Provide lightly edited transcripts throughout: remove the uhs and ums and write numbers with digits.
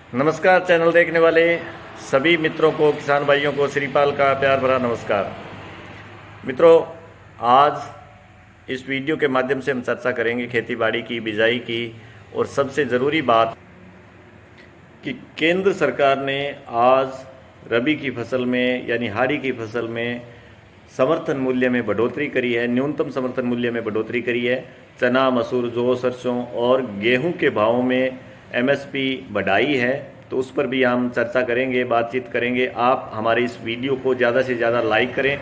नमस्कार। चैनल देखने वाले सभी मित्रों को, किसान भाइयों को श्रीपाल का प्यार भरा नमस्कार। मित्रों, आज इस वीडियो के माध्यम से हम चर्चा करेंगे खेतीबाड़ी की, बिजाई की, और सबसे ज़रूरी बात कि केंद्र सरकार ने आज रबी की फसल में यानी हाड़ी की फसल में समर्थन मूल्य में बढ़ोतरी करी है, न्यूनतम समर्थन मूल्य में बढ़ोतरी करी है। चना, मसूर, जौ, सरसों और गेहूं के भावों में एमएसपी बढ़ाई है, तो उस पर भी हम चर्चा करेंगे, बातचीत करेंगे। आप हमारे इस वीडियो को ज़्यादा से ज़्यादा लाइक करें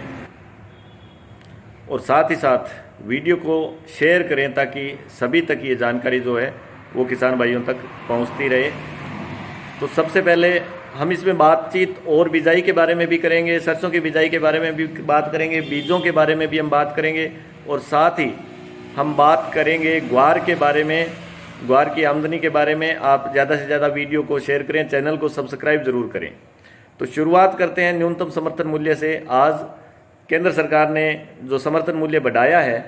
और साथ ही साथ वीडियो को शेयर करें ताकि सभी तक ये जानकारी जो है वो किसान भाइयों तक पहुंचती रहे। तो सबसे पहले हम इसमें बातचीत और बिजाई के बारे में भी करेंगे, सरसों की बिजाई के बारे में भी बात करेंगे, बीजों के बारे में भी हम बात करेंगे, और साथ ही हम बात करेंगे ग्वार के बारे में, ग्वार की आमदनी के बारे में। आप ज़्यादा से ज़्यादा वीडियो को शेयर करें, चैनल को सब्सक्राइब ज़रूर करें। तो शुरुआत करते हैं न्यूनतम समर्थन मूल्य से। आज केंद्र सरकार ने जो समर्थन मूल्य बढ़ाया है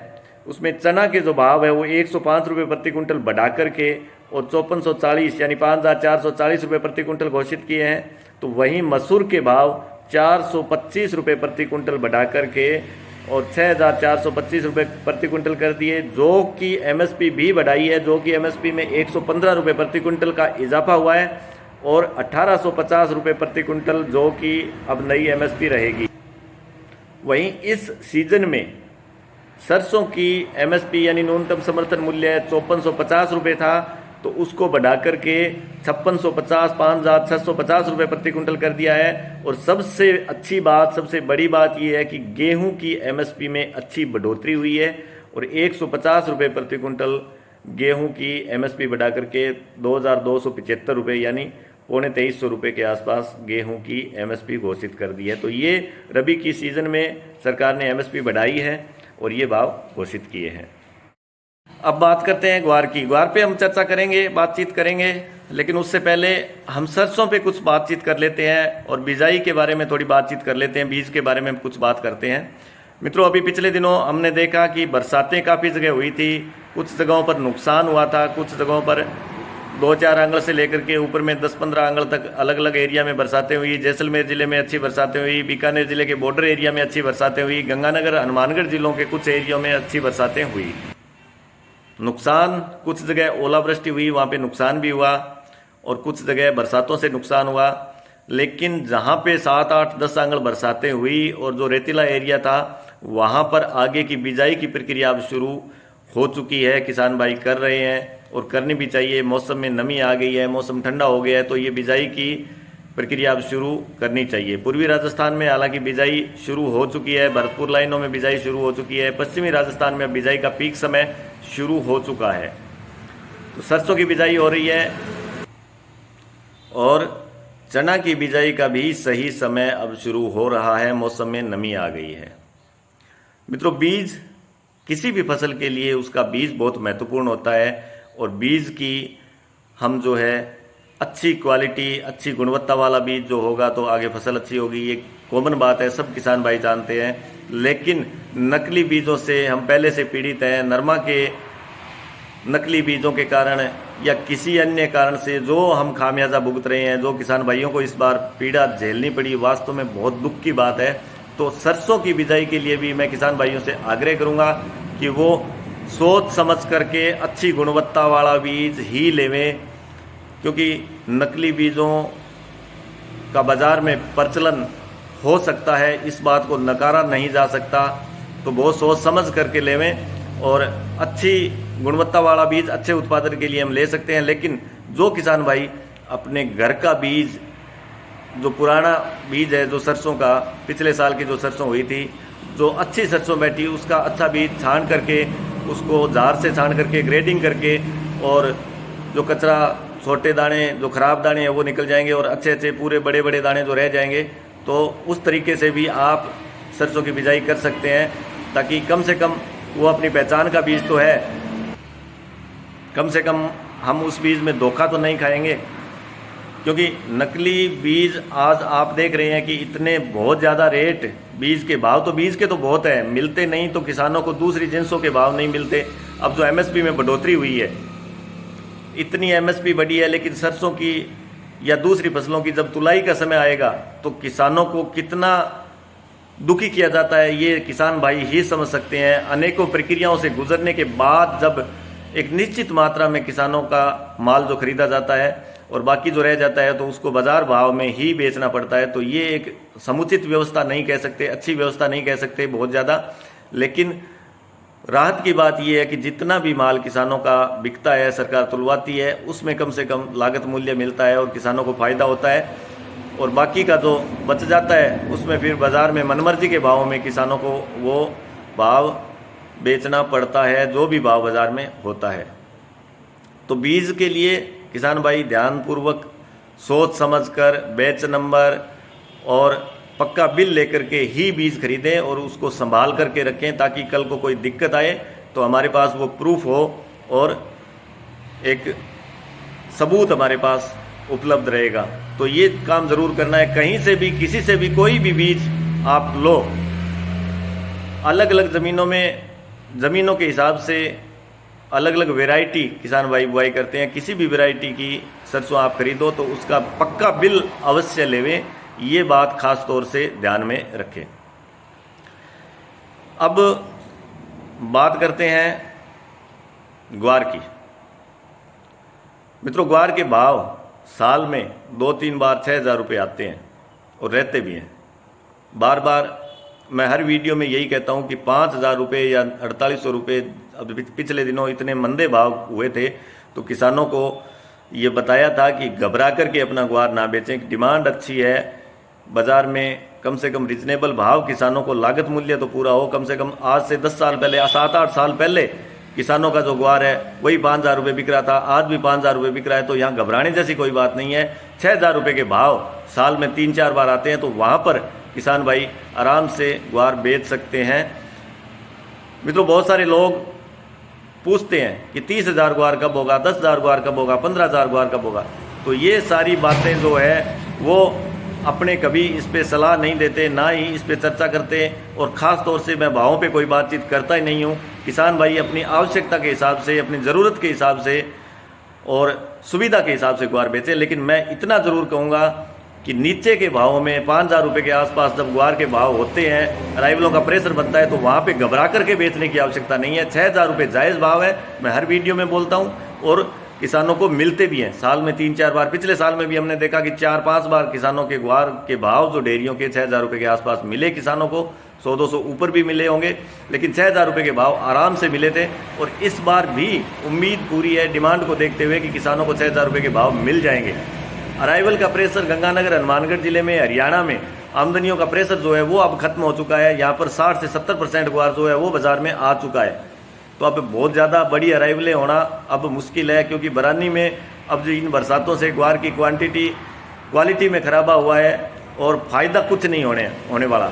उसमें चना के जो भाव है वो 105 रुपये प्रति कुंटल बढ़ा करके और 5440 यानी 5440 रुपये प्रति कुंटल घोषित किए हैं। तो वहीं मसूर के भाव 425 रुपये प्रति कुंटल बढ़ा करके और 6425 रुपये प्रति कुंटल कर दिए। जो कि एमएसपी भी बढ़ाई है, जो कि एमएसपी में 115 रुपये प्रति कुंटल का इजाफा हुआ है और 1850 रुपये प्रति कुंटल जो कि अब नई एमएसपी रहेगी। वहीं इस सीजन में सरसों की एमएसपी यानी न्यूनतम समर्थन मूल्य 5450 रुपये था, तो उसको बढ़ा करके 5650 5650 रुपये प्रति कुंटल कर दिया है। और सबसे अच्छी बात, सबसे बड़ी बात यह है कि गेहूं की एमएसपी में अच्छी बढ़ोतरी हुई है और 150 रुपये प्रति कुंटल गेहूं की एमएसपी बढ़ा करके 2275 रुपये यानी 2350 रुपये के आसपास गेहूं की एमएसपी घोषित कर दी है। तो ये रबी की सीजन में सरकार ने एमएसपी बढ़ाई है और ये भाव घोषित किए हैं। अब बात करते हैं ग्वार की। ग्वार पे हम चर्चा करेंगे, बातचीत करेंगे, लेकिन उससे पहले हम सरसों पे कुछ बातचीत कर लेते हैं और बिजाई के बारे में थोड़ी बातचीत कर लेते हैं, बीज के बारे में कुछ बात करते हैं। मित्रों, अभी पिछले दिनों हमने देखा कि बरसातें काफ़ी जगह हुई थी, कुछ जगहों पर नुकसान हुआ था, कुछ जगहों पर 2-4 आंगल से लेकर के ऊपर में 10-15 आंगल तक अलग अलग एरिया में बरसातें हुई। जैसलमेर जिले में अच्छी बरसातें हुई, बीकानेर जिले के बॉर्डर एरिया में अच्छी बरसातें हुई, गंगानगर, हनुमानगढ़ जिलों के कुछ एरिया में अच्छी बरसातें हुई। नुकसान, कुछ जगह ओलावृष्टि हुई, वहाँ पे नुकसान भी हुआ और कुछ जगह बरसातों से नुकसान हुआ। लेकिन जहाँ पे 7-8-10 आंगल बरसातें हुई और जो रेतीला एरिया था वहाँ पर आगे की बिजाई की प्रक्रिया अब शुरू हो चुकी है, किसान भाई कर रहे हैं और करनी भी चाहिए। मौसम में नमी आ गई है, मौसम ठंडा हो गया है, तो ये बिजाई की प्रक्रिया अब शुरू करनी चाहिए। पूर्वी राजस्थान में हालांकि बिजाई शुरू हो चुकी है, भरतपुर लाइनों में बिजाई शुरू हो चुकी है, पश्चिमी राजस्थान में बिजाई का पीक समय शुरू हो चुका है। तो सरसों की बिजाई हो रही है और चना की बिजाई का भी सही समय अब शुरू हो रहा है, मौसम में नमी आ गई है। मित्रों, बीज किसी भी फसल के लिए उसका बीज बहुत महत्वपूर्ण होता है और बीज की हम जो है अच्छी क्वालिटी, अच्छी गुणवत्ता वाला बीज जो होगा तो आगे फसल अच्छी होगी। ये कॉमन बात है, सब किसान भाई जानते हैं। लेकिन नकली बीजों से हम पहले से पीड़ित हैं। नरमा के नकली बीजों के कारण या किसी अन्य कारण से जो हम खामियाजा भुगत रहे हैं, जो किसान भाइयों को इस बार पीड़ा झेलनी पड़ी, वास्तव में बहुत दुख की बात है। तो सरसों की बिजाई के लिए भी मैं किसान भाइयों से आग्रह करूंगा कि वो सोच समझ करके अच्छी गुणवत्ता वाला बीज ही लेवें, क्योंकि नकली बीजों का बाजार में प्रचलन हो सकता है, इस बात को नकारा नहीं जा सकता। तो बहुत सोच समझ करके लेवें और अच्छी गुणवत्ता वाला बीज अच्छे उत्पादन के लिए हम ले सकते हैं। लेकिन जो किसान भाई अपने घर का बीज, जो पुराना बीज है, जो सरसों का पिछले साल की जो सरसों हुई थी, जो अच्छी सरसों बैठी, उसका अच्छा बीज छान करके, उसको जार से छान करके, ग्रेडिंग करके, और जो कचरा, छोटे दाने, जो खराब दाने हैं वो निकल जाएंगे और अच्छे अच्छे पूरे बड़े बड़े दाने जो रह जाएंगे। तो उस तरीके से भी आप सरसों की बिजाई कर सकते हैं, ताकि कम से कम वो अपनी पहचान का बीज तो है, कम से कम हम उस बीज में धोखा तो नहीं खाएंगे। क्योंकि नकली बीज आज आप देख रहे हैं कि इतने बहुत ज़्यादा रेट, बीज के भाव तो बीज के तो बहुत है, मिलते नहीं, तो किसानों को दूसरी जिनसों के भाव नहीं मिलते। अब जो एमएसपी में बढ़ोतरी हुई है, इतनी एमएसपी बढ़ी है, लेकिन सरसों की या दूसरी फसलों की जब तुलाई का समय आएगा तो किसानों को कितना दुखी किया जाता है ये किसान भाई ही समझ सकते हैं। अनेकों प्रक्रियाओं से गुजरने के बाद जब एक निश्चित मात्रा में किसानों का माल जो खरीदा जाता है और बाकी जो रह जाता है तो उसको बाजार भाव में ही बेचना पड़ता है। तो ये एक समुचित व्यवस्था नहीं कह सकते, अच्छी व्यवस्था नहीं कह सकते बहुत ज़्यादा, लेकिन राहत की बात यह है कि जितना भी माल किसानों का बिकता है, सरकार तुलवाती है, उसमें कम से कम लागत मूल्य मिलता है और किसानों को फायदा होता है। और बाकी का जो बच जाता है उसमें फिर बाजार में मनमर्जी के भावों में किसानों को वो भाव बेचना पड़ता है जो भी भाव बाजार में होता है। तो बीज के लिए किसान भाई ध्यानपूर्वक सोच समझकर बैच नंबर और पक्का बिल लेकर के ही बीज खरीदें और उसको संभाल करके रखें, ताकि कल को कोई दिक्कत आए तो हमारे पास वो प्रूफ हो और एक सबूत हमारे पास उपलब्ध रहेगा। तो ये काम ज़रूर करना है। कहीं से भी किसी से भी कोई भी बीज आप लो, अलग अलग ज़मीनों के हिसाब से अलग अलग वैरायटी किसान भाई बुआई करते हैं। किसी भी वैरायटी की सरसों आप खरीदो तो उसका पक्का बिल अवश्य लेवें, ये बात खास तौर से ध्यान में रखें। अब बात करते हैं ग्वार की। मित्रों, ग्वार के भाव साल में 2-3 बार 6,000 रुपये आते हैं और रहते भी हैं। बार बार मैं हर वीडियो में यही कहता हूं कि 5,000 रुपये या 4800 रुपये, अब पिछले दिनों इतने मंदे भाव हुए थे तो किसानों को ये बताया था कि घबरा करके अपना ग्वार ना बेचें। डिमांड अच्छी है बाज़ार में, कम से कम रिजनेबल भाव किसानों को, लागत मूल्य तो पूरा हो। कम से कम आज से 10 साल पहले, 7-8 साल पहले किसानों का जो ग्वार है वही 5,000 रुपये बिक रहा था, आज भी 5,000 रुपये बिक रहा है। तो यहाँ घबराने जैसी कोई बात नहीं है। 6,000 रुपये के भाव साल में 3-4 बार आते हैं तो वहाँ पर किसान भाई आराम से ग्वार बेच सकते हैं। मित्रों, बहुत सारे लोग पूछते हैं कि 30,000 ग्वार कब होगा, 10,000 ग्वार कब होगा, 15,000 ग्वार कब होगा। तो ये सारी बातें जो है वो अपने कभी इस पे सलाह नहीं देते, ना ही इस पे चर्चा करते, और ख़ास तौर से मैं भावों पे कोई बातचीत करता ही नहीं हूँ। किसान भाई अपनी आवश्यकता के हिसाब से, अपनी ज़रूरत के हिसाब से और सुविधा के हिसाब से ग्वार बेचें। लेकिन मैं इतना ज़रूर कहूँगा कि नीचे के भावों में 5,000 रुपये के आसपास जब ग्वार के भाव होते हैं, अराइवलों का प्रेशर बनता है, तो वहाँ पे घबरा करके बेचने की आवश्यकता नहीं है। 6,000 रुपये जायज़ भाव है, मैं हर वीडियो में बोलता हूँ, और किसानों को मिलते भी हैं साल में 3-4 बार। पिछले साल में भी हमने देखा कि 4-5 बार किसानों के ग्वार के भाव जो डेयरियों के 6,000 रुपये के आसपास मिले किसानों को, 100-200 ऊपर भी मिले होंगे, लेकिन 6,000 रुपये के भाव आराम से मिले थे। और इस बार भी उम्मीद पूरी है डिमांड को देखते हुए कि किसानों को 6,000 रुपये के भाव मिल जाएंगे। अराइवल का प्रेशर गंगानगर, हनुमानगढ़ जिले में, हरियाणा में आमदनियों का प्रेशर जो है वो अब खत्म हो चुका है। यहाँ पर 60 से 70% ग्वार जो है वो बाजार में आ चुका है। तो अब बहुत ज़्यादा बड़ी अराइवलें होना अब मुश्किल है, क्योंकि बरानी में अब जो इन बरसातों से ग्वार की क्वालिटी में खराबा हुआ है और फ़ायदा कुछ नहीं होने वाला।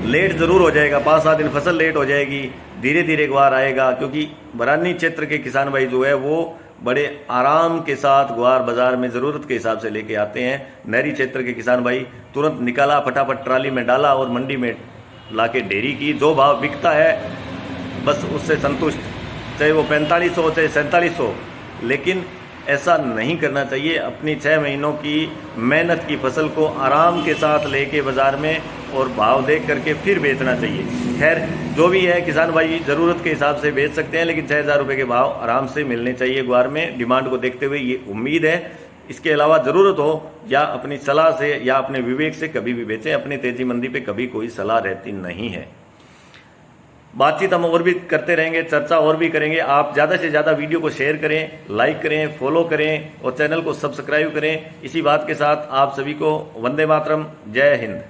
लेट ज़रूर हो जाएगा, 5-7 दिन फसल लेट हो जाएगी, धीरे धीरे ग्वार आएगा। क्योंकि बरानी क्षेत्र के किसान भाई जो है वो बड़े आराम के साथ ग्वार बाज़ार में ज़रूरत के हिसाब से लेके आते हैं। नहरी क्षेत्र के किसान भाई तुरंत निकाला, फटाफट ट्राली में डाला और मंडी में लाके डेयरी की, जो भाव बिकता है बस उससे संतुष्ट, चाहे वो 4500 चाहे 4700। लेकिन ऐसा नहीं करना चाहिए। अपनी 6 महीनों की मेहनत की फसल को आराम के साथ लेके बाज़ार में और भाव देख करके फिर बेचना चाहिए। खैर, जो भी है किसान भाई ज़रूरत के हिसाब से बेच सकते हैं, लेकिन 6,000 रुपये के भाव आराम से मिलने चाहिए ग्वार में। डिमांड को देखते हुए ये उम्मीद है। इसके अलावा ज़रूरत हो या अपनी सलाह से या अपने विवेक से कभी भी बेचें। अपनी तेज़ी मंदी पे कभी कोई सलाह रहती नहीं है। बातचीत हम और भी करते रहेंगे, चर्चा और भी करेंगे। आप ज़्यादा से ज़्यादा वीडियो को शेयर करें, लाइक करें, फॉलो करें और चैनल को सब्सक्राइब करें। इसी बात के साथ आप सभी को वंदे मातरम, जय हिंद।